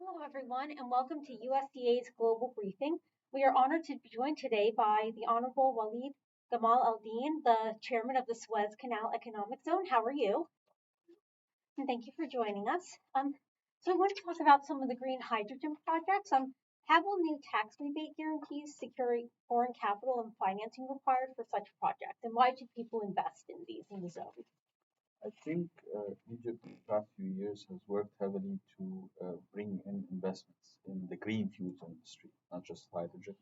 Hello, everyone, and welcome to USEA's Global Briefing. We are honored to be joined today by the Honorable Waleid Gamal Al Dien, the chairman of the Suez Canal Economic Zone. How are you? And thank you for joining us. So I want to talk about some of the green hydrogen projects. How will new tax rebate guarantees secure foreign capital and financing required for such projects? And why should people invest in these in the zone? I think Egypt in the past few years has worked heavily to bring in investments in the green fuels industry, not just hydrogen,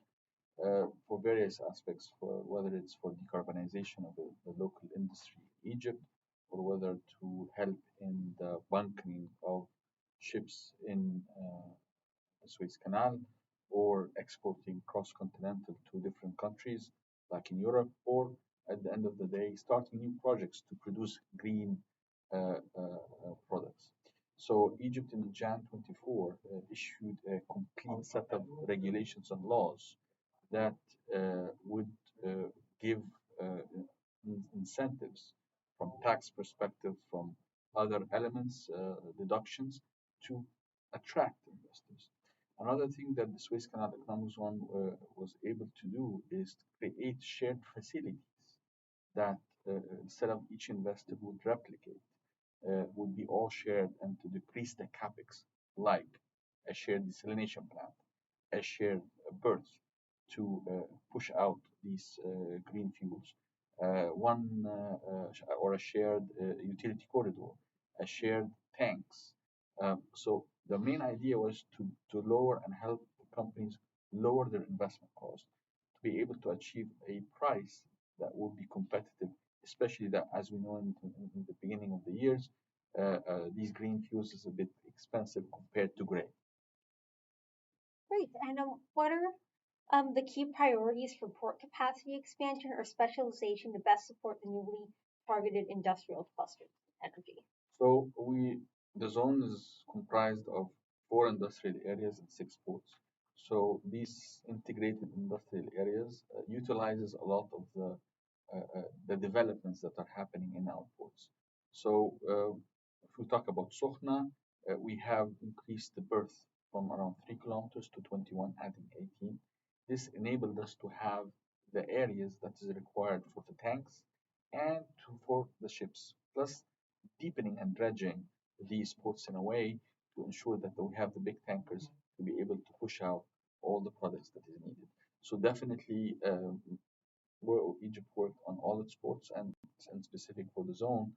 for various aspects, for whether it's for decarbonization of the local industry in Egypt, or whether to help in the bunkering of ships in the Suez Canal, or exporting cross-continental to different countries like in Europe, or at the end of the day, starting new projects to produce green products. So Egypt in Jan 24 issued a complete set of regulations and laws that would give incentives from tax perspective, from other elements, deductions to attract investors. Another thing that the Suez Canal Economic Zone was able to do is to create shared facilities that instead of each investor would replicate, would be all shared and to decrease the capex, like a shared desalination plant, a shared berth to push out these green fuels, or a shared utility corridor, a shared tanks. So the main idea was to lower and help the companies lower their investment cost to be able to achieve a price that would be competitive, especially that, as we know in the beginning of the years, these green fuels is a bit expensive compared to gray. Great. And what are the key priorities for port capacity expansion or specialization to best support the newly targeted industrial cluster energy? So the zone is comprised of four industrial areas and six ports. So these integrated industrial areas utilizes a lot of the developments that are happening in our ports. So if we talk about Sokhna, we have increased the berth from around 3 kilometers to 21, adding 18. This enabled us to have the areas that is required for the tanks and for the ships, plus deepening and dredging these ports in a way to ensure that we have the big tankers to be able to push out all the products that is needed. So definitely, Egypt worked on all its ports and specific for the zone,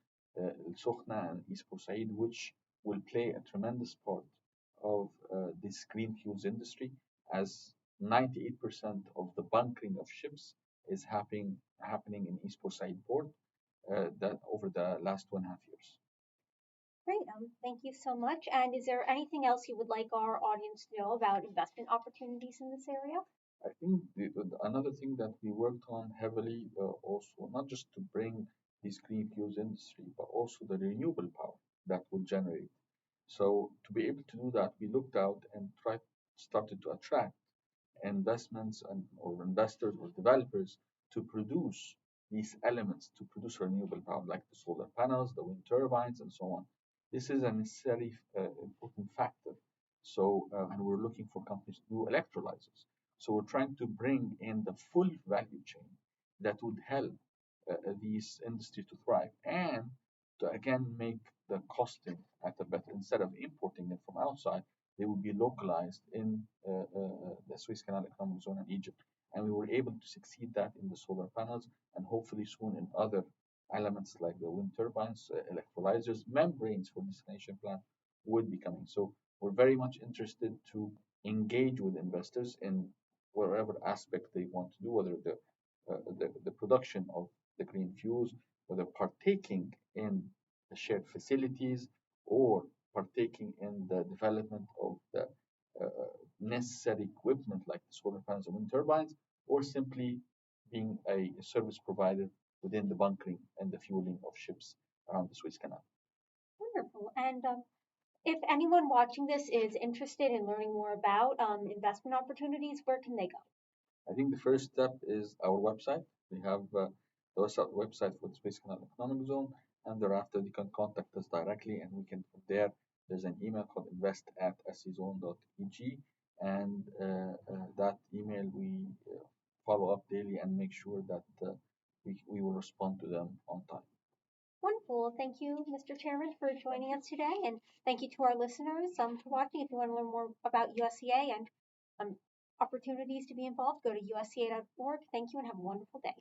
Sokhna and East Port Said, which will play a tremendous part of this green fuels industry, as 98% of the bunkering of ships is happening in East Port Said port that over the last 2.5 years. Great. Thank you so much. And is there anything else you would like our audience to know about investment opportunities in this area? I think another thing that we worked on heavily also, not just to bring this green fuels industry, but also the renewable power that will generate. So to be able to do that, we looked out and started to attract investments and or investors or developers to produce these elements to produce renewable power, like the solar panels, the wind turbines, and so on. This is a necessary important factor. So, and we're looking for companies to do electrolyzers. So we're trying to bring in the full value chain that would help these industries to thrive and to again make the costing at a better, instead of importing it from outside, they would be localized in the Suez Canal Economic Zone in Egypt. And we were able to succeed that in the solar panels and hopefully soon in other elements like the wind turbines, electrolyzers, membranes for desalination plant would be coming. So we're very much interested to engage with investors in whatever aspect they want to do, whether the production of the green fuels, whether partaking in the shared facilities or partaking in the development of the necessary equipment like the solar panels and wind turbines, or simply being a service provider within the bunkering and the fueling of ships around the Suez Canal. Wonderful. And if anyone watching this is interested in learning more about investment opportunities, where can they go? I think the first step is our website. We have the website for the Suez Canal Economic Zone, and thereafter they can contact us directly, and we can from there There's an email called invest@sezone.eg, and that email we follow up daily and make sure that we will respond to them on time. Wonderful. Thank you, Mr. Chairman, for joining us today. And thank you to our listeners for watching. If you want to learn more about USEA and opportunities to be involved, go to usea.org. Thank you and have a wonderful day.